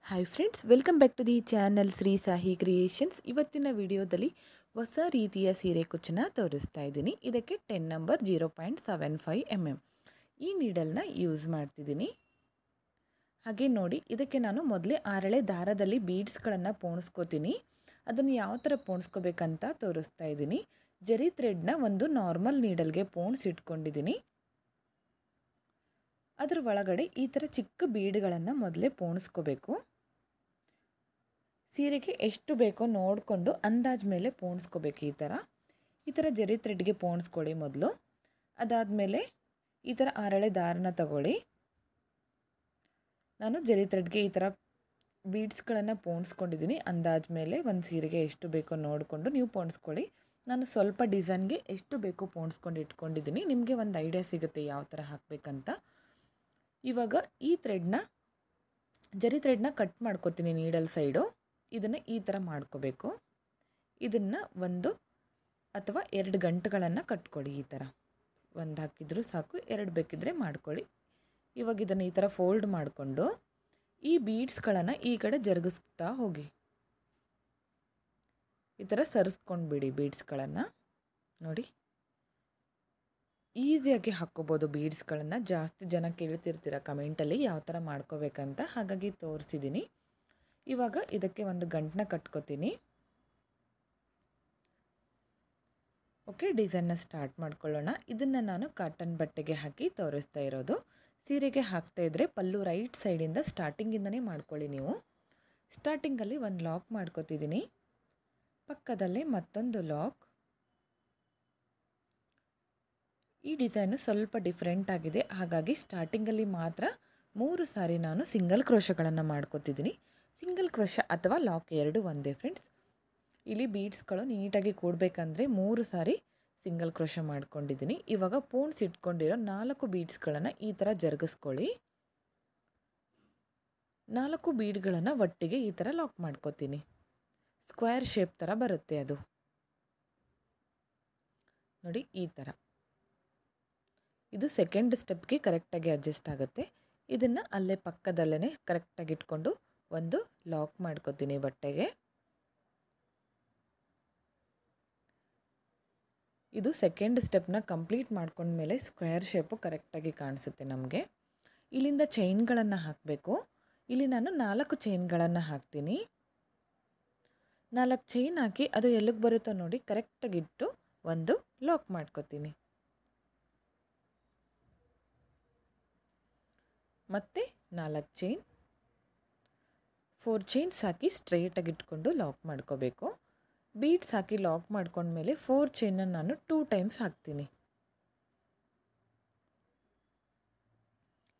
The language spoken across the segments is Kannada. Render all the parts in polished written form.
Hi friends, welcome back to the channel Shri Sahi creations. ಇವತ್ತಿನ ವಿಡಿಯೋದಲ್ಲಿ ಹೊಸ ರೀತಿಯ ಸೀರೆ ಕುಚ್ಚನ್ನ ತೋರಿಸ್ತಾ ಇದ್ದೀನಿ. ಇದಕ್ಕೆ 10 ನಂಬರ್ 0.75 mm ಈ ನೀಡಲ್ನ ಯೂಸ್ ಮಾಡ್ತಿದ್ದೀನಿ. ಹಾಗೆ ನೋಡಿ, ಇದಕ್ಕೆ ನಾನು ಮೊದಲೇ ಆರಳೆ ದಾರದಲ್ಲಿ ಬೀಡ್ಸ್ಗಳನ್ನು ಪೋಣಿಸ್ಕೋತೀನಿ. ಅದನ್ನು ಯಾವ ಥರ ಪೋಣಿಸ್ಕೋಬೇಕಂತ ತೋರಿಸ್ತಾ ಇದ್ದೀನಿ. ಜರಿ ಥ್ರೆಡ್ನ ಒಂದು ನಾರ್ಮಲ್ ನೀಡಲ್ಗೆ ಪೋಣಿಸಿಟ್ಕೊಂಡಿದ್ದೀನಿ. ಅದರ ಒಳಗಡೆ ಈ ಥರ ಚಿಕ್ಕ ಬೀಡ್ಗಳನ್ನು ಮೊದಲೇ ಪೋಣಿಸ್ಕೋಬೇಕು. ಸೀರೆಗೆ ಎಷ್ಟು ಬೇಕೋ ನೋಡಿಕೊಂಡು ಅಂದಾಜು ಮೇಲೆ ಪೋಣಿಸ್ಕೋಬೇಕು. ಈ ಥರ ಜರಿ ಥ್ರೆಡ್ಗೆ ಪೋಣಿಸ್ಕೊಳ್ಳಿ ಮೊದಲು. ಅದಾದಮೇಲೆ ಈ ಥರ ಆರಳೆ ದಾರನ ತಗೊಳ್ಳಿ. ನಾನು ಜರಿ ಥ್ರೆಡ್ಗೆ ಈ ಥರ ಬೀಡ್ಸ್ಗಳನ್ನು ಪೋಣಿಸ್ಕೊಂಡಿದ್ದೀನಿ. ಅಂದಾಜು ಮೇಲೆ ಒಂದು ಸೀರೆಗೆ ಎಷ್ಟು ಬೇಕೋ ನೋಡಿಕೊಂಡು ನೀವು ಪೋಣಿಸ್ಕೊಳ್ಳಿ. ನಾನು ಸ್ವಲ್ಪ ಡಿಸೈನ್ಗೆ ಎಷ್ಟು ಬೇಕೋ ಪೋಣಿಸ್ಕೊಂಡು ಇಟ್ಕೊಂಡಿದ್ದೀನಿ. ನಿಮಗೆ ಒಂದು ಐಡಿಯಾ ಸಿಗುತ್ತೆ ಯಾವ ಥರ ಹಾಕಬೇಕಂತ. ಇವಾಗ ಈ ಜರಿ ಥ್ರೆಡ್ನ ಕಟ್ ಮಾಡ್ಕೊತೀನಿ ನೀಡಲ್ ಸೈಡು. ಇದನ್ನು ಈ ಥರ ಮಾಡ್ಕೋಬೇಕು. ಇದನ್ನು 1 ಅಥವಾ 2 ಗಂಟುಗಳನ್ನು ಕಟ್ಕೊಳ್ಳಿ. ಈ ಥರ ಒಂದು ಹಾಕಿದರೂ ಸಾಕು, 2 ಬೇಕಿದ್ರೆ ಮಾಡ್ಕೊಳ್ಳಿ. ಇವಾಗ ಇದನ್ನು ಈ ಥರ ಫೋಲ್ಡ್ ಮಾಡಿಕೊಂಡು ಈ ಬೀಡ್ಸ್ಗಳನ್ನು ಈ ಕಡೆ ಜರುಗಿಸ್ತಾ ಹೋಗಿ. ಈ ಥರ ಸರಿಸ್ಕೊಂಡು ಬಿಡಿ ಬೀಡ್ಸ್ಗಳನ್ನು. ನೋಡಿ, ಈಸಿಯಾಗಿ ಹಾಕ್ಕೋಬೋದು ಬೀಡ್ಸ್ಗಳನ್ನು. ಜಾಸ್ತಿ ಜನ ಕೇಳ್ತಿರ್ತೀರ ಕಮೆಂಟಲ್ಲಿ ಯಾವ ಥರ ಮಾಡ್ಕೋಬೇಕಂತ, ಹಾಗಾಗಿ ತೋರಿಸಿದ್ದೀನಿ. ಇವಾಗ ಇದಕ್ಕೆ ಒಂದು ಗಂಟನ್ನ ಕಟ್ಕೋತೀನಿ. ಓಕೆ, ಡಿಸೈನ್ನ ಸ್ಟಾರ್ಟ್ ಮಾಡ್ಕೊಳ್ಳೋಣ. ಇದನ್ನು ನಾನು ಕಾಟನ್ ಬಟ್ಟೆಗೆ ಹಾಕಿ ತೋರಿಸ್ತಾ ಇರೋದು. ಸೀರೆಗೆ ಹಾಕ್ತಾ ಇದ್ದರೆ ಪಲ್ಲು ರೈಟ್ ಸೈಡಿಂದ ಸ್ಟಾರ್ಟಿಂಗಿಂದನೇ ಮಾಡ್ಕೊಳ್ಳಿ ನೀವು. ಸ್ಟಾರ್ಟಿಂಗಲ್ಲಿ ಒಂದು ಲಾಕ್ ಮಾಡ್ಕೋತಿದ್ದೀನಿ, ಪಕ್ಕದಲ್ಲೇ ಮತ್ತೊಂದು ಲಾಕ್. ಈ ಡಿಸೈನು ಸ್ವಲ್ಪ ಡಿಫ್ರೆಂಟ್ ಆಗಿದೆ, ಹಾಗಾಗಿ ಸ್ಟಾರ್ಟಿಂಗಲ್ಲಿ ಮಾತ್ರ 3 ಸಾರಿ ನಾನು ಸಿಂಗಲ್ ಕ್ರೋಶಗಳನ್ನು ಮಾಡ್ಕೋತಿದ್ದೀನಿ. ಸಿಂಗಲ್ ಕ್ರೋಶ ಅಥವಾ ಲಾಕ್ ಎರಡು ಒಂದೇ ಫ್ರೆಂಡ್ಸ್. ಇಲ್ಲಿ ಬೀಡ್ಸ್ಗಳು ನೀಟಾಗಿ ಕೂಡಬೇಕಂದ್ರೆ 3 ಸಾರಿ ಸಿಂಗಲ್ ಕ್ರೋಶ ಮಾಡ್ಕೊಂಡಿದ್ದೀನಿ. ಇವಾಗ ಪೋಣಿಸಿಟ್ಕೊಂಡಿರೋ 4 ಬೀಡ್ಸ್ಗಳನ್ನು ಈ ಥರ ಜರುಗಿಸ್ಕೊಳ್ಳಿ. 4 ಬೀಡ್ಗಳನ್ನು ಒಟ್ಟಿಗೆ ಈ ಥರ ಲಾಕ್ ಮಾಡ್ಕೋತೀನಿ. ಸ್ಕ್ವೇರ್ ಶೇಪ್ ಥರ ಬರುತ್ತೆ ಅದು. ನೋಡಿ, ಈ ಥರ. ಇದು ಸೆಕೆಂಡ್ ಸ್ಟೆಪ್ಗೆ ಕರೆಕ್ಟಾಗಿ ಅಡ್ಜಸ್ಟ್ ಆಗುತ್ತೆ. ಇದನ್ನು ಅಲ್ಲೇ ಪಕ್ಕದಲ್ಲೇ ಕರೆಕ್ಟಾಗಿ ಇಟ್ಕೊಂಡು ಒಂದು ಲಾಕ್ ಮಾಡ್ಕೋತೀನಿ ಬಟ್ಟೆಗೆ. ಇದು ಸೆಕೆಂಡ್ ಸ್ಟೆಪ್ನ ಕಂಪ್ಲೀಟ್ ಮಾಡ್ಕೊಂಡ್ಮೇಲೆ ಸ್ಕ್ವೇರ್ ಶೇಪು ಕರೆಕ್ಟಾಗಿ ಕಾಣಿಸುತ್ತೆ ನಮಗೆ. ಇಲ್ಲಿಂದ ಚೈನ್ಗಳನ್ನು ಹಾಕಬೇಕು. ಇಲ್ಲಿ ನಾನು 4 ಚೈನ್ಗಳನ್ನು ಹಾಕ್ತೀನಿ. 4 ಚೈನ್ ಹಾಕಿ ಅದು ಎಲ್ಲಿಗೆ ಬರುತ್ತೋ ನೋಡಿ ಕರೆಕ್ಟಾಗಿಟ್ಟು ಒಂದು ಲಾಕ್ ಮಾಡ್ಕೋತೀನಿ. ಮತ್ತು 4 ಚೈನ್, 4 ಚೈನ್ಸ್ ಹಾಕಿ ಸ್ಟ್ರೈಟಾಗಿ ಇಟ್ಕೊಂಡು ಲಾಕ್ ಮಾಡ್ಕೋಬೇಕು. ಬೀಡ್ಸ್ ಹಾಕಿ ಲಾಕ್ ಮಾಡ್ಕೊಂಡ್ಮೇಲೆ 4 ಚೈನನ್ನು ನಾನು 2 ಟೈಮ್ಸ್ ಹಾಕ್ತೀನಿ.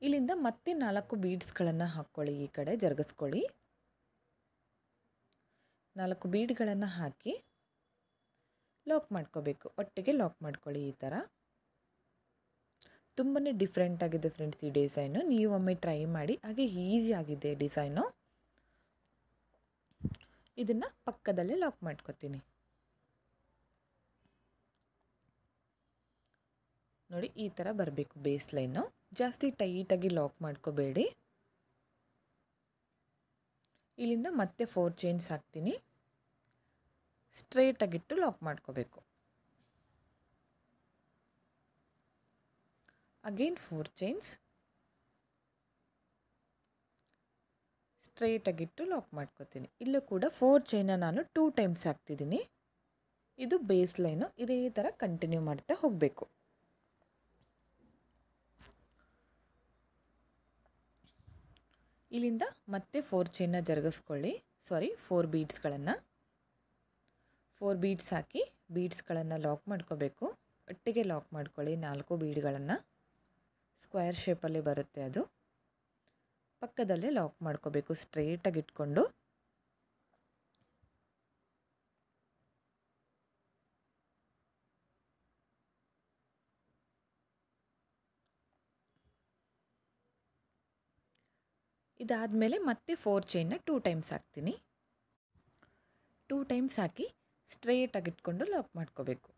ಇಲ್ಲಿಂದ ಮತ್ತೆ 4 ಬೀಡ್ಸ್ಗಳನ್ನು ಹಾಕ್ಕೊಳ್ಳಿ, ಈ ಕಡೆ ಜರುಗಿಸ್ಕೊಳ್ಳಿ. 4 ಬೀಡ್ಗಳನ್ನು ಹಾಕಿ ಲಾಕ್ ಮಾಡ್ಕೋಬೇಕು. ಒಟ್ಟಿಗೆ ಲಾಕ್ ಮಾಡ್ಕೊಳ್ಳಿ. ಈ ಥರ ತುಂಬಾ ಡಿಫ್ರೆಂಟ್ ಆಗಿದೆ ಫ್ರೆಂಡ್ಸ್ ಈ ಡಿಸೈನು. ನೀವು ಒಮ್ಮೆ ಟ್ರೈ ಮಾಡಿ, ಹಾಗೆ ಈಸಿ ಆಗಿದೆ ಡಿಸೈನು. ಇದನ್ನು ಪಕ್ಕದಲ್ಲೇ ಲಾಕ್ ಮಾಡ್ಕೋತೀನಿ. ನೋಡಿ, ಈ ಥರ ಬರಬೇಕು ಬೇಸ್ ಲೈನು. ಜಾಸ್ತಿ ಟೈಟಾಗಿ ಲಾಕ್ ಮಾಡ್ಕೋಬೇಡಿ. ಇಲ್ಲಿಂದ ಮತ್ತೆ 4 ಚೈನ್ಸ್ ಹಾಕ್ತೀನಿ. ಸ್ಟ್ರೈಟಾಗಿಟ್ಟು ಲಾಕ್ ಮಾಡ್ಕೋಬೇಕು. ಅಗೇನ್ 4 ಚೈನ್ಸ್, ಸ್ಟ್ರೈಟಾಗಿಟ್ಟು ಲಾಕ್ ಮಾಡ್ಕೋತೀನಿ. ಇಲ್ಲೂ ಕೂಡ 4 ಚೈನ ನಾನು 2 ಟೈಮ್ಸ್ ಹಾಕ್ತಿದ್ದೀನಿ. ಇದು ಬೇಸ್ ಲೈನು. ಇದೇ ಥರ ಕಂಟಿನ್ಯೂ ಮಾಡ್ತಾ ಹೋಗಬೇಕು. ಇಲ್ಲಿಂದ ಮತ್ತೆ 4 ಚೈನ್ನ ಜರುಗಿಸ್ಕೊಳ್ಳಿ. 4 ಬೀಡ್ಸ್ಗಳನ್ನು 4 ಬೀಡ್ಸ್ ಹಾಕಿ ಬೀಡ್ಸ್ಗಳನ್ನು ಲಾಕ್ ಮಾಡ್ಕೋಬೇಕು. ಒಟ್ಟಿಗೆ ಲಾಕ್ ಮಾಡ್ಕೊಳ್ಳಿ. 4 ಬೀಡ್ಗಳನ್ನು ಸ್ಕ್ವೇರ್ ಶೇಪಲ್ಲಿ ಬರುತ್ತೆ ಅದು. ಪಕ್ಕದಲ್ಲೇ ಲಾಕ್ ಮಾಡ್ಕೋಬೇಕು ಸ್ಟ್ರೈಟಾಗಿ ಇಟ್ಕೊಂಡು. ಇದಾದಮೇಲೆ ಮತ್ತೆ 4 ಚೈನ್ನ 2 ಟೈಮ್ಸ್ ಹಾಕ್ತೀನಿ. 2 ಟೈಮ್ಸ್ ಹಾಕಿ ಸ್ಟ್ರೈಟಾಗಿ ಇಟ್ಕೊಂಡು ಲಾಕ್ ಮಾಡ್ಕೋಬೇಕು.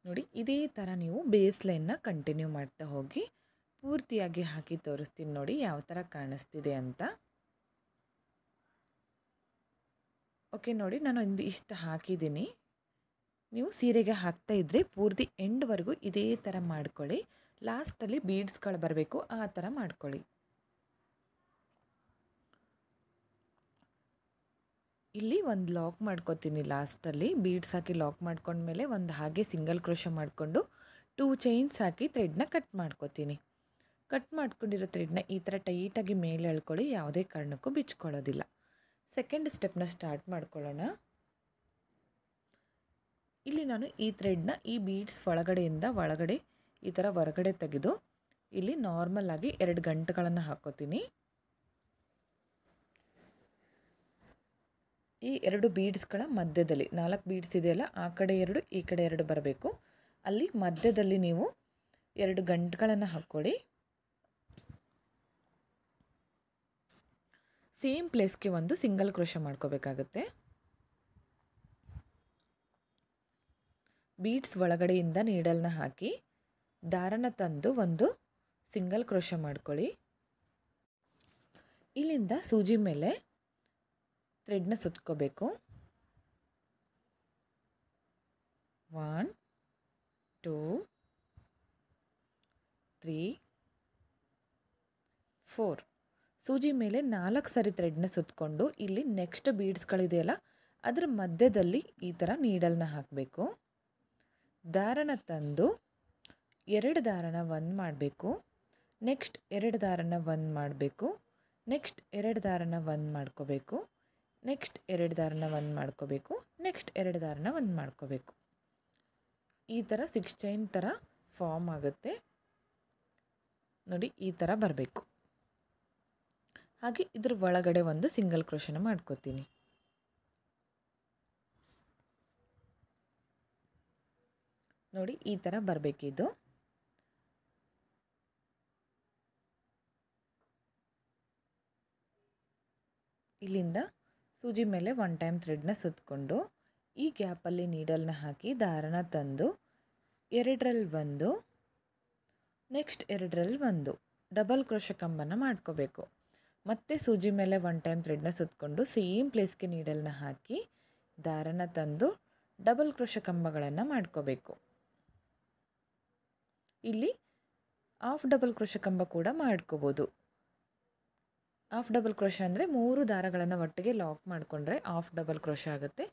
ನೋಡಿ ಇದೇ ಥರ ನೀವು ಬೇಸ್ ಲೈನ್ನ ಕಂಟಿನ್ಯೂ ಮಾಡ್ತಾ ಹೋಗಿ. ಪೂರ್ತಿಯಾಗಿ ಹಾಕಿ ತೋರಿಸ್ತೀನಿ ನೋಡಿ ಯಾವ ಥರ ಕಾಣಿಸ್ತಿದೆ ಅಂತ. ಓಕೆ ನೋಡಿ, ನಾನು ಇಷ್ಟು ಹಾಕಿದ್ದೀನಿ. ನೀವು ಸೀರೆಗೆ ಹಾಕ್ತಾ ಇದ್ದರೆ ಪೂರ್ತಿ ಎಂಡ್ವರೆಗೂ ಇದೇ ಥರ ಮಾಡ್ಕೊಳ್ಳಿ. ಲಾಸ್ಟಲ್ಲಿ ಬೀಡ್ಸ್ಗಳು ಬರಬೇಕು, ಆ ಥರ ಮಾಡ್ಕೊಳ್ಳಿ. ಇಲ್ಲಿ ಒಂದು ಲಾಕ್ ಮಾಡ್ಕೊತೀನಿ. ಲಾಸ್ಟಲ್ಲಿ ಬೀಡ್ಸ್ ಹಾಕಿ ಲಾಕ್ ಮಾಡ್ಕೊಂಡ್ಮೇಲೆ ಒಂದು ಹಾಗೆ ಸಿಂಗಲ್ ಕ್ರೋಶ ಮಾಡಿಕೊಂಡು 2 ಚೈನ್ಸ್ ಹಾಕಿ ಥ್ರೆಡ್ನ ಕಟ್ ಮಾಡ್ಕೊತೀನಿ. ಕಟ್ ಮಾಡ್ಕೊಂಡಿರೋ ಥ್ರೆಡ್ನ ಈ ಥರ ಟೈಟಾಗಿ ಮೇಲೆ ಎಳ್ಕೊಳ್ಳಿ, ಯಾವುದೇ ಕಾರಣಕ್ಕೂ ಬಿಚ್ಕೊಳ್ಳೋದಿಲ್ಲ. ಸೆಕೆಂಡ್ ಸ್ಟೆಪ್ನ ಸ್ಟಾರ್ಟ್ ಮಾಡ್ಕೊಳ್ಳೋಣ. ಇಲ್ಲಿ ನಾನು ಈ ಥ್ರೆಡ್ನ ಈ ಬೀಡ್ಸ್ ಒಳಗಡೆ ಈ ಥರ ಹೊರಗಡೆ ತೆಗೆದು ಇಲ್ಲಿ ನಾರ್ಮಲ್ ಆಗಿ 2 ಗಂಟುಗಳನ್ನು ಹಾಕೋತೀನಿ. ಈ 2 ಬೀಡ್ಸ್ಗಳ ಮಧ್ಯದಲ್ಲಿ 4 ಬೀಡ್ಸ್ ಇದೆಯಲ್ಲ, ಆ ಕಡೆ 2 ಈ ಕಡೆ 2 ಬರಬೇಕು. ಅಲ್ಲಿ ಮಧ್ಯದಲ್ಲಿ ನೀವು 2 ಗಂಟುಗಳನ್ನು ಹಾಕ್ಕೊಳ್ಳಿ. ಸೇಮ್ ಪ್ಲೇಸ್ಗೆ ಒಂದು ಸಿಂಗಲ್ ಕ್ರೋಶ ಮಾಡ್ಕೋಬೇಕಾಗುತ್ತೆ. ಬೀಡ್ಸ್ ಒಳಗಡೆಯಿಂದ ನೀಡಲ್ನ ಹಾಕಿ ದಾರನ ತಂದು ಒಂದು ಸಿಂಗಲ್ ಕ್ರೋಶ ಮಾಡ್ಕೊಳ್ಳಿ. ಇಲ್ಲಿಂದ ಸೂಜಿ ಮೇಲೆ ಥ್ರೆಡ್ನ ಸುತ್ಕೋಬೇಕು. 1 2 3 4 ಸೂಜಿ ಮೇಲೆ 4 ಸರಿ ಥ್ರೆಡ್ನ ಸುತ್ತಕೊಂಡು ಇಲ್ಲಿ ನೆಕ್ಸ್ಟ್ ಬೀಡ್ಸ್ಗಳಿದೆಯಲ್ಲ ಅದರ ಮಧ್ಯದಲ್ಲಿ ಈ ಥರ ನೀಡಲ್ನ ಹಾಕಬೇಕು. ದಾರನ ತಂದು 2 ದಾರನ 1 ಮಾಡಬೇಕು. ನೆಕ್ಸ್ಟ್ 2 ದಾರನ 1 ಮಾಡಬೇಕು. ನೆಕ್ಸ್ಟ್ 2 ದಾರನ 1 ಮಾಡ್ಕೋಬೇಕು. ನೆಕ್ಸ್ಟ್ 2 ದಾರನ 1 ಮಾಡ್ಕೋಬೇಕು. ನೆಕ್ಸ್ಟ್ 2 ದಾರನ 1 ಮಾಡ್ಕೋಬೇಕು. ಈ ಥರ 6 ಚೈನ್ ಥರ ಫಾರ್ಮ್ ಆಗುತ್ತೆ ನೋಡಿ, ಈ ಥರ ಬರಬೇಕು. ಹಾಗೆ ಇದ್ರ ಒಳಗಡೆ ಒಂದು ಸಿಂಗಲ್ ಕ್ರೋಶನ ಮಾಡ್ಕೋತೀನಿ. ನೋಡಿ ಈ ಥರ ಬರಬೇಕಿದು. ಇಲ್ಲಿಂದ ಸೂಜಿ ಮೇಲೆ 1 ಟೈಮ್ ಥ್ರೆಡ್ನ ಸುತ್ತಕೊಂಡು ಈ ಗ್ಯಾಪಲ್ಲಿ ನೀಡಲ್ನ ಹಾಕಿ ದಾರನ ತಂದು 2ರಲ್ಲಿ 1, ನೆಕ್ಸ್ಟ್ 2ರಲ್ಲಿ 1 ಡಬಲ್ ಕ್ರೋಶ ಕಂಬನ ಮಾಡ್ಕೋಬೇಕು. ಮತ್ತೆ ಸೂಜಿ ಮೇಲೆ 1 ಟೈಮ್ ಥ್ರೆಡ್ನ ಸುತ್ತಕೊಂಡು ಸೇಮ್ ಪ್ಲೇಸ್ಗೆ ನೀಡಲ್ನ ಹಾಕಿ ದಾರನ ತಂದು ಡಬಲ್ ಕ್ರೋಶ ಕಂಬಗಳನ್ನು ಮಾಡ್ಕೋಬೇಕು. ಇಲ್ಲಿ ಹಾಫ್ ಡಬಲ್ ಕ್ರೋಶ ಕಂಬ ಕೂಡ ಮಾಡ್ಕೋಬೋದು. ಹಾಫ್ ಡಬಲ್ ಕ್ರೋಶ ಅಂದರೆ 3 ದಾರಗಳನ್ನು ಒಟ್ಟಿಗೆ ಲಾಕ್ ಮಾಡಿಕೊಂಡ್ರೆ ಹಾಫ್ ಡಬಲ್ ಕ್ರೋಶ ಆಗುತ್ತೆ.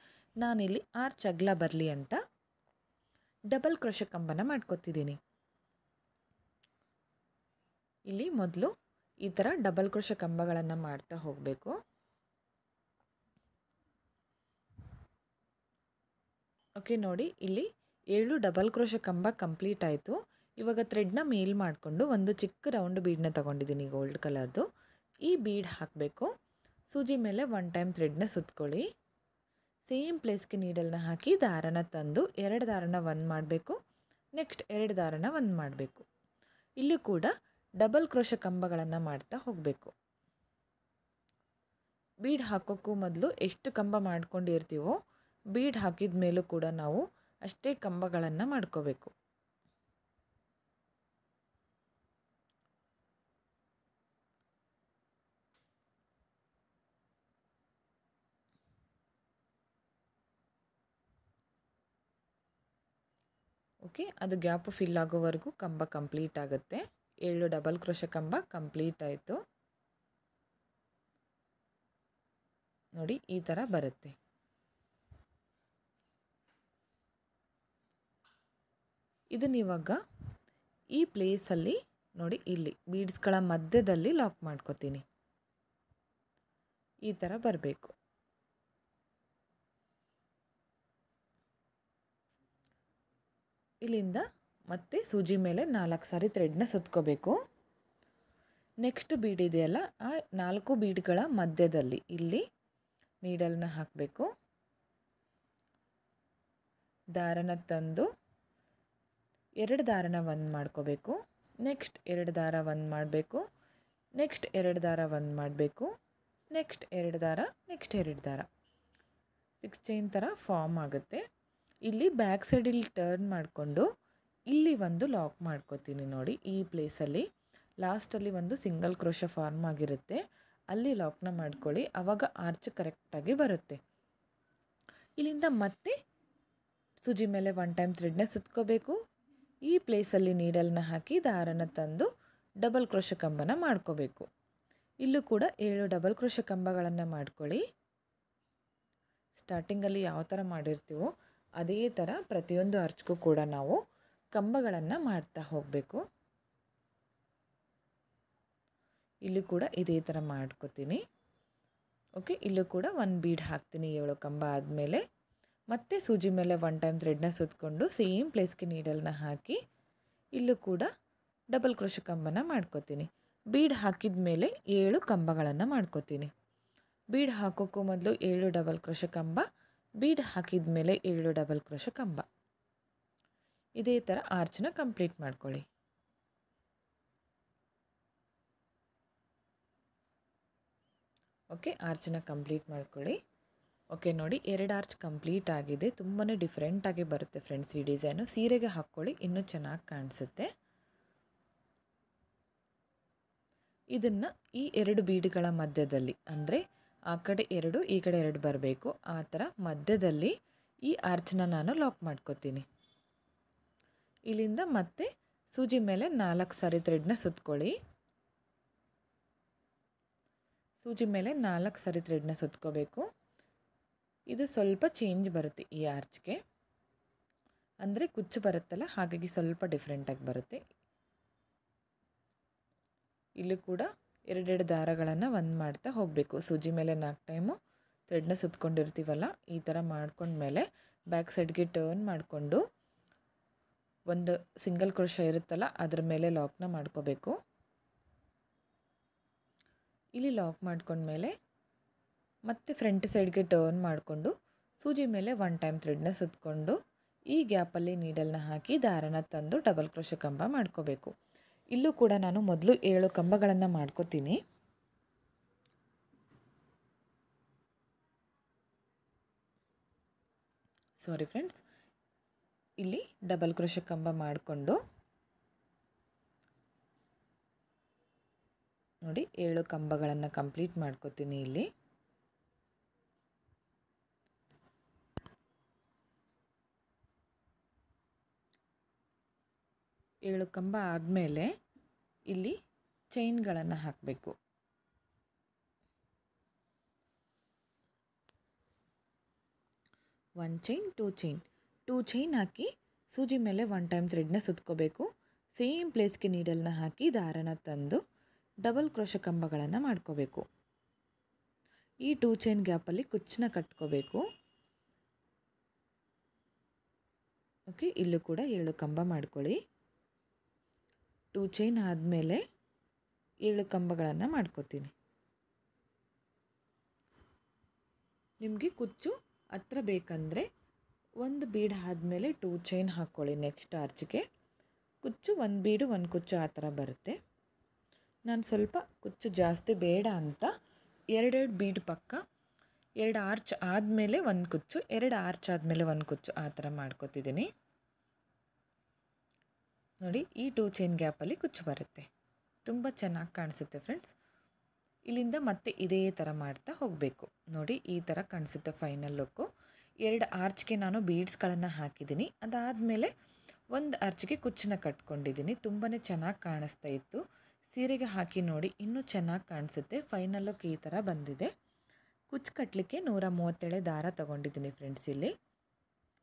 ನಾನಿಲ್ಲಿ 6 ಅಗಲ ಬರಲಿ ಅಂತ ಡಬಲ್ ಕ್ರೋಶ ಕಂಬನ ಮಾಡ್ಕೊತಿದ್ದೀನಿ. ಇಲ್ಲಿ ಮೊದಲು ಈ ಥರ ಡಬಲ್ ಕ್ರೋಶ ಕಂಬಗಳನ್ನು ಮಾಡ್ತಾ ಹೋಗಬೇಕು. ಓಕೆ ನೋಡಿ, ಇಲ್ಲಿ 7 ಡಬಲ್ ಕ್ರೋಶ ಕಂಬ ಕಂಪ್ಲೀಟ್ ಆಯಿತು. ಇವಾಗ ಥ್ರೆಡ್ನ ಮೇಲ್ ಮಾಡಿಕೊಂಡು ಒಂದು ಚಿಕ್ಕ ರೌಂಡ್ ಬೀಡನ್ನ ತೊಗೊಂಡಿದ್ದೀನಿ ಗೋಲ್ಡ್ ಕಲರ್ದು. ಈ ಬೀಡ್ ಹಾಕಬೇಕು. ಸೂಜಿ ಮೇಲೆ 1 ಟೈಮ್ ಥ್ರೆಡ್ನ ಸುತ್ತಕೊಳ್ಳಿ. ಸೇಮ್ ಪ್ಲೇಸ್ಗೆ ನೀಡಲ್ನ ಹಾಕಿ ದಾರನ ತಂದು 2 ದಾರನ 1 ಮಾಡಬೇಕು. ನೆಕ್ಸ್ಟ್ 2 ದಾರನ 1 ಮಾಡಬೇಕು. ಇಲ್ಲಿ ಕೂಡ ಡಬಲ್ ಕ್ರೋಶ ಕಂಬಗಳನ್ನು ಮಾಡ್ತಾ ಹೋಗಬೇಕು. ಬೀಡ್ ಹಾಕೋಕ್ಕೂ ಮೊದಲು ಎಷ್ಟು ಕಂಬ ಮಾಡ್ಕೊಂಡಿರ್ತೀವೋ ಬೀಡ್ ಹಾಕಿದ ಮೇಲೂ ಕೂಡ ನಾವು ಅಷ್ಟೇ ಕಂಬಗಳನ್ನು ಮಾಡ್ಕೋಬೇಕು. ಓಕೆ, ಅದು ಗ್ಯಾಪು ಫಿಲ್ ಆಗೋವರೆಗೂ ಕಂಬ ಕಂಪ್ಲೀಟ್ ಆಗುತ್ತೆ. 7 ಡಬಲ್ ಕ್ರೋಶ ಕಂಬ ಕಂಪ್ಲೀಟ್ ಆಯಿತು ನೋಡಿ, ಈ ಥರ ಬರುತ್ತೆ. ಇದನ್ನಿವಾಗ ಈ ಪ್ಲೇಸಲ್ಲಿ ನೋಡಿ, ಇಲ್ಲಿ ಬೀಡ್ಸ್ಗಳ ಮಧ್ಯದಲ್ಲಿ ಲಾಕ್ ಮಾಡ್ಕೋತೀನಿ. ಈ ಥರ ಬರಬೇಕು. ಇಲ್ಲಿಂದ ಮತ್ತೆ ಸೂಜಿ ಮೇಲೆ 4 ಸಾರಿ ಥ್ರೆಡ್ನ ಸುತ್ಕೋಬೇಕು. ನೆಕ್ಸ್ಟ್ ಬೀಡ್ ಇದೆಯಲ್ಲ, ಆ 4 ಬೀಡ್ಗಳ ಮಧ್ಯದಲ್ಲಿ ಇಲ್ಲಿ ನೀಡಲ್ನ ಹಾಕಬೇಕು. ದಾರನ ತಂದು 2 ದಾರನ 1 ಮಾಡ್ಕೋಬೇಕು. ನೆಕ್ಸ್ಟ್ 2 ದಾರ 1 ಮಾಡಬೇಕು. ನೆಕ್ಸ್ಟ್ 2 ದಾರ 1 ಮಾಡಬೇಕು. ನೆಕ್ಸ್ಟ್ 2 ದಾರ, ನೆಕ್ಸ್ಟ್ 2 ದಾರ. 6 ಚೈನ್ ಥರ ಫಾರ್ಮ್ ಆಗುತ್ತೆ. ಇಲ್ಲಿ ಬ್ಯಾಕ್ ಸೈಡಲ್ಲಿ ಟರ್ನ್ ಮಾಡಿಕೊಂಡು ಇಲ್ಲಿ ಒಂದು ಲಾಕ್ ಮಾಡ್ಕೋತೀನಿ ನೋಡಿ. ಈ ಪ್ಲೇಸಲ್ಲಿ ಲಾಸ್ಟಲ್ಲಿ ಒಂದು ಸಿಂಗಲ್ ಕ್ರೋಶ ಫಾರ್ಮ್ ಆಗಿರುತ್ತೆ, ಅಲ್ಲಿ ಲಾಕ್ನ ಮಾಡ್ಕೊಳ್ಳಿ. ಆವಾಗ ಆರ್ಚ್ ಕರೆಕ್ಟಾಗಿ ಬರುತ್ತೆ. ಇಲ್ಲಿಂದ ಮತ್ತೆ ಸೂಜಿ ಮೇಲೆ 1 ಟೈಮ್ ಥ್ರೆಡ್ನ ಸುತ್ಕೋಬೇಕು. ಈ ಪ್ಲೇಸಲ್ಲಿ ನೀಡಲ್ನ ಹಾಕಿ ದಾರನ ತಂದು ಡಬಲ್ ಕ್ರೋಶ ಕಂಬನ ಮಾಡ್ಕೋಬೇಕು. ಇಲ್ಲೂ ಕೂಡ 7 ಡಬಲ್ ಕ್ರೋಶ ಕಂಬಗಳನ್ನು ಮಾಡ್ಕೊಳ್ಳಿ. ಸ್ಟಾರ್ಟಿಂಗಲ್ಲಿ ಯಾವ ಥರ ಮಾಡಿರ್ತೀವೋ ಅದೇ ಥರ ಪ್ರತಿಯೊಂದು ಆರ್ಚ್ಗೂ ಕೂಡ ನಾವು ಕಂಬಗಳನ್ನು ಮಾಡ್ತಾ ಹೋಗಬೇಕು. ಇಲ್ಲೂ ಕೂಡ ಇದೇ ಥರ ಮಾಡ್ಕೋತೀನಿ. ಓಕೆ, ಇಲ್ಲೂ ಕೂಡ 1 ಬೀಡ್ ಹಾಕ್ತೀನಿ 7 ಕಂಬ ಆದಮೇಲೆ. ಮತ್ತೆ ಸೂಜಿ ಮೇಲೆ 1 ಟೈಮ್ ಥ್ರೆಡ್ನ ಸುತ್ತಕೊಂಡು ಸೇಮ್ ಪ್ಲೇಸ್ಗೆ ನೀಡಲ್ನ ಹಾಕಿ ಇಲ್ಲೂ ಕೂಡ ಡಬಲ್ ಕ್ರೋಶ ಕಂಬನ ಮಾಡ್ಕೋತೀನಿ. ಬೀಡ್ ಹಾಕಿದ ಮೇಲೆ 7 ಕಂಬಗಳನ್ನು ಮಾಡ್ಕೋತೀನಿ. ಬೀಡ್ ಹಾಕೋಕ್ಕೂ ಮೊದಲು 7 ಡಬಲ್ ಕ್ರೋಶ ಕಂಬ, ಬೀಡ್ ಹಾಕಿದ ಮೇಲೆ 7 ಡಬಲ್ ಕ್ರೋಶ ಕಂಬ. ಇದೇ ಥರ ಆರ್ಚ್ನ ಕಂಪ್ಲೀಟ್ ಮಾಡ್ಕೊಳ್ಳಿ. ಓಕೆ, ಆರ್ಚನ್ನ ಕಂಪ್ಲೀಟ್ ಮಾಡ್ಕೊಳ್ಳಿ. ಓಕೆ ನೋಡಿ, 2 ಆರ್ಚ್ ಕಂಪ್ಲೀಟ್ ಆಗಿದೆ. ತುಂಬಾ ಡಿಫ್ರೆಂಟಾಗಿ ಬರುತ್ತೆ ಫ್ರೆಂಡ್ಸ್ ಈ ಡಿಸೈನು. ಸೀರೆಗೆ ಹಾಕ್ಕೊಳ್ಳಿ, ಇನ್ನೂ ಚೆನ್ನಾಗಿ ಕಾಣಿಸುತ್ತೆ. ಇದನ್ನು ಈ 2 ಬೀಡ್ಗಳ ಮಧ್ಯದಲ್ಲಿ, ಅಂದರೆ ಆ ಕಡೆ 2 ಈ ಕಡೆ 2 ಬರಬೇಕು, ಆ ಥರ ಮಧ್ಯದಲ್ಲಿ ಈ ಆರ್ಚನ್ನ ನಾನು ಲಾಕ್ ಮಾಡ್ಕೋತೀನಿ. ಇಲ್ಲಿಂದ ಮತ್ತೆ ಸೂಜಿ ಮೇಲೆ 4 ಸಾರಿ ಥ್ರೆಡ್ನ ಸುತ್ಕೊಳ್ಳಿ. ಸೂಜಿ ಮೇಲೆ 4 ಸಾರಿ ಥ್ರೆಡ್ನ ಸುತ್ಕೋಬೇಕು. ಇದು ಸ್ವಲ್ಪ ಚೇಂಜ್ ಬರುತ್ತೆ ಈ ಆರ್ಚ್ಗೆ, ಅಂದರೆ ಕುಚ್ಚು ಬರುತ್ತಲ್ಲ, ಹಾಗಾಗಿ ಸ್ವಲ್ಪ ಡಿಫ್ರೆಂಟಾಗಿ ಬರುತ್ತೆ. ಇಲ್ಲೂ ಕೂಡ 2 ದಾರಗಳನ್ನು ಒಂದು ಮಾಡ್ತಾ ಹೋಗಬೇಕು. ಸೂಜಿ ಮೇಲೆ 4 ಟೈಮು ಥ್ರೆಡ್ನ ಸುತ್ಕೊಂಡಿರ್ತೀವಲ್ಲ, ಈ ಥರ ಮಾಡ್ಕೊಂಡ್ಮೇಲೆ ಬ್ಯಾಕ್ ಸೈಡ್ಗೆ ಟರ್ನ್ ಮಾಡಿಕೊಂಡು ಒಂದು ಸಿಂಗಲ್ ಕ್ರೋಶ ಇರುತ್ತಲ್ಲ ಅದ್ರ ಮೇಲೆ ಲಾಕ್ನ ಮಾಡ್ಕೋಬೇಕು. ಇಲ್ಲಿ ಲಾಕ್ ಮಾಡ್ಕೊಂಡ್ಮೇಲೆ ಮತ್ತೆ ಫ್ರಂಟ್ ಸೈಡ್ಗೆ ಟರ್ನ್ ಮಾಡಿಕೊಂಡು ಸೂಜಿ ಮೇಲೆ 1 ಟೈಮ್ ಥ್ರೆಡ್ನ ಸುತ್ತಕೊಂಡು ಈ ಗ್ಯಾಪಲ್ಲಿ ನೀಡಲ್ನ ಹಾಕಿ ದಾರನ ತಂದು ಡಬಲ್ ಕ್ರೋಶ ಕಂಬ ಮಾಡ್ಕೋಬೇಕು. ಇಲ್ಲೂ ಕೂಡ ನಾನು ಮೊದಲು 7 ಕಂಬಗಳನ್ನು ಮಾಡ್ಕೋತೀನಿ. ಸಾರಿ ಫ್ರೆಂಡ್ಸ್, ಇಲ್ಲಿ ಡಬಲ್ ಕ್ರೋಶ ಕಂಬ ಮಾಡಿಕೊಂಡು ನೋಡಿ 7 ಕಂಬಗಳನ್ನು ಕಂಪ್ಲೀಟ್ ಮಾಡ್ಕೋತೀನಿ. ಇಲ್ಲಿ 7 ಕಂಬ ಆದಮೇಲೆ ಇಲ್ಲಿ ಚೈನ್ಗಳನ್ನು ಹಾಕಬೇಕು. 1 ಚೈನ್ 2 ಚೈನ್ 2 ಚೈನ್ ಹಾಕಿ ಸೂಜಿ ಮೇಲೆ 1 ಟೈಮ್ ಥ್ರೆಡ್ನ ಸುತ್ಕೋಬೇಕು. ಸೇಮ್ ಪ್ಲೇಸ್ಗೆ ನೀಡಲ್ನ ಹಾಕಿ ದಾರನ ತಂದು ಡಬಲ್ ಕ್ರೋಶ ಕಂಬಗಳನ್ನು ಮಾಡ್ಕೋಬೇಕು. ಈ 2 ಚೈನ್ ಗ್ಯಾಪಲ್ಲಿ ಕುಚ್ಚನ್ನ ಕಟ್ಕೋಬೇಕು. ಓಕೆ, ಇಲ್ಲೂ ಕೂಡ 7 ಕಂಬ ಮಾಡ್ಕೊಳ್ಳಿ. 2 ಚೈನ್ ಆದಮೇಲೆ 7 ಕಂಬಗಳನ್ನು ಮಾಡ್ಕೋತೀನಿ. ನಿಮಗೆ ಕುಚ್ಚು ಹತ್ರ ಬೇಕಂದರೆ 1 ಬೀಡ್ ಆದಮೇಲೆ 2 ಚೈನ್ ಹಾಕ್ಕೊಳ್ಳಿ. ನೆಕ್ಸ್ಟ್ ಆರ್ಚ್ಗೆ ಕುಚ್ಚು 1 ಬೀಡು 1 ಕುಚ್ಚು ಆ ಥರ ಬರುತ್ತೆ. ನಾನು ಸ್ವಲ್ಪ ಕುಚ್ಚು ಜಾಸ್ತಿ ಬೇಡ ಅಂತ 2 ಬೀಡ್ ಪಕ್ಕ 2 ಆರ್ಚ್ ಆದಮೇಲೆ 1 ಕುಚ್ಚು, 2 ಆರ್ಚ್ ಆದಮೇಲೆ 1 ಕುಚ್ಚು ಆ ಥರ ಮಾಡ್ಕೋತಿದ್ದೀನಿ. ನೋಡಿ, ಈ 2 ಚೈನ್ ಗ್ಯಾಪಲ್ಲಿ ಕುಚ್ಚು ಬರುತ್ತೆ, ತುಂಬ ಚೆನ್ನಾಗಿ ಕಾಣಿಸುತ್ತೆ ಫ್ರೆಂಡ್ಸ್. ಇಲ್ಲಿಂದ ಮತ್ತೆ ಇದೇ ಥರ ಮಾಡ್ತಾ ಹೋಗಬೇಕು. ನೋಡಿ, ಈ ಥರ ಕಾಣಿಸುತ್ತೆ ಫೈನಲ್ ಲುಕ್ಕು. 2 ಆರ್ಚ್ಗೆ ನಾನು ಬೀಡ್ಸ್ಗಳನ್ನು ಹಾಕಿದ್ದೀನಿ. ಅದಾದಮೇಲೆ 1 ಆರ್ಚ್ಗೆ ಕುಚ್ಚನ್ನ ಕಟ್ಕೊಂಡಿದ್ದೀನಿ. ತುಂಬಾ ಚೆನ್ನಾಗಿ ಕಾಣಿಸ್ತಾ ಇತ್ತು. ಸೀರೆಗೆ ಹಾಕಿ ನೋಡಿ, ಇನ್ನೂ ಚೆನ್ನಾಗಿ ಕಾಣಿಸುತ್ತೆ. ಫೈನಲ್ ಲುಕ್ ಈ ಥರ ಬಂದಿದೆ. ಕುಚ್ಚು ಕಟ್ಟಲಿಕ್ಕೆ 137 ದಾರ ತೊಗೊಂಡಿದ್ದೀನಿ ಫ್ರೆಂಡ್ಸ್. ಇಲ್ಲಿ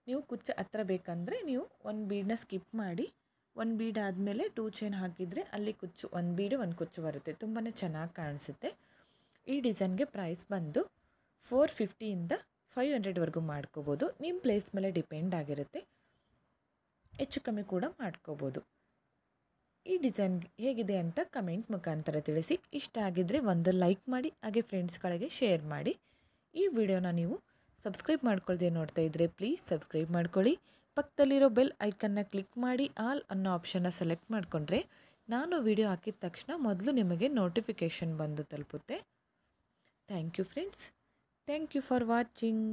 ನೀವು ಕುಚ್ಚು ಹತ್ರ ಬೇಕಂದರೆ ನೀವು 1 ಬೀಡನ್ನ ಸ್ಕಿಪ್ ಮಾಡಿ 1 ಬೀಡ್ ಆದಮೇಲೆ 2 ಚೈನ್ ಹಾಕಿದರೆ ಅಲ್ಲಿ ಕುಚ್ಚು 1 ಬೀಡು 1 ಕುಚ್ಚು ಬರುತ್ತೆ. ತುಂಬಾ ಚೆನ್ನಾಗಿ ಕಾಣಿಸುತ್ತೆ. ಈ ಡಿಸೈನ್ಗೆ ಪ್ರೈಸ್ ಬಂದು 450ಇಂದ 500ವರೆಗೂ ಮಾಡ್ಕೋಬೋದು. ನಿಮ್ಮ ಪ್ಲೇಸ್ ಮೇಲೆ ಡಿಪೆಂಡ್ ಆಗಿರುತ್ತೆ, ಹೆಚ್ಚು ಕಮ್ಮಿ ಕೂಡ ಮಾಡ್ಕೋಬೋದು. ಈ ಡಿಸೈನ್ ಹೇಗಿದೆ ಅಂತ ಕಮೆಂಟ್ ಮುಖಾಂತರ ತಿಳಿಸಿ. ಇಷ್ಟ ಆಗಿದ್ದರೆ ಒಂದು ಲೈಕ್ ಮಾಡಿ, ಹಾಗೆ ಫ್ರೆಂಡ್ಸ್ಗಳಿಗೆ ಶೇರ್ ಮಾಡಿ. ಈ ವಿಡಿಯೋನ ನೀವು ಸಬ್ಸ್ಕ್ರೈಬ್ ಮಾಡ್ಕೊಳ್ದೆ ನೋಡ್ತಾ ಇದ್ದರೆ ಪ್ಲೀಸ್ ಸಬ್ಸ್ಕ್ರೈಬ್ ಮಾಡ್ಕೊಳ್ಳಿ. ಪಕ್ಕದಲ್ಲಿರೋ ಬೆಲ್ ಐಕನ್ನ ಕ್ಲಿಕ್ ಮಾಡಿ ಆಲ್ ಅನ್ನೋ ಆಪ್ಷನ್ನ ಸೆಲೆಕ್ಟ್ ಮಾಡಿಕೊಂಡ್ರೆ ನಾನು ವಿಡಿಯೋ ಹಾಕಿದ ತಕ್ಷಣ ಮೊದಲು ನಿಮಗೆ ನೋಟಿಫಿಕೇಷನ್ ಬಂದು ತಲುಪುತ್ತೆ. Thank you friends. Thank you for watching.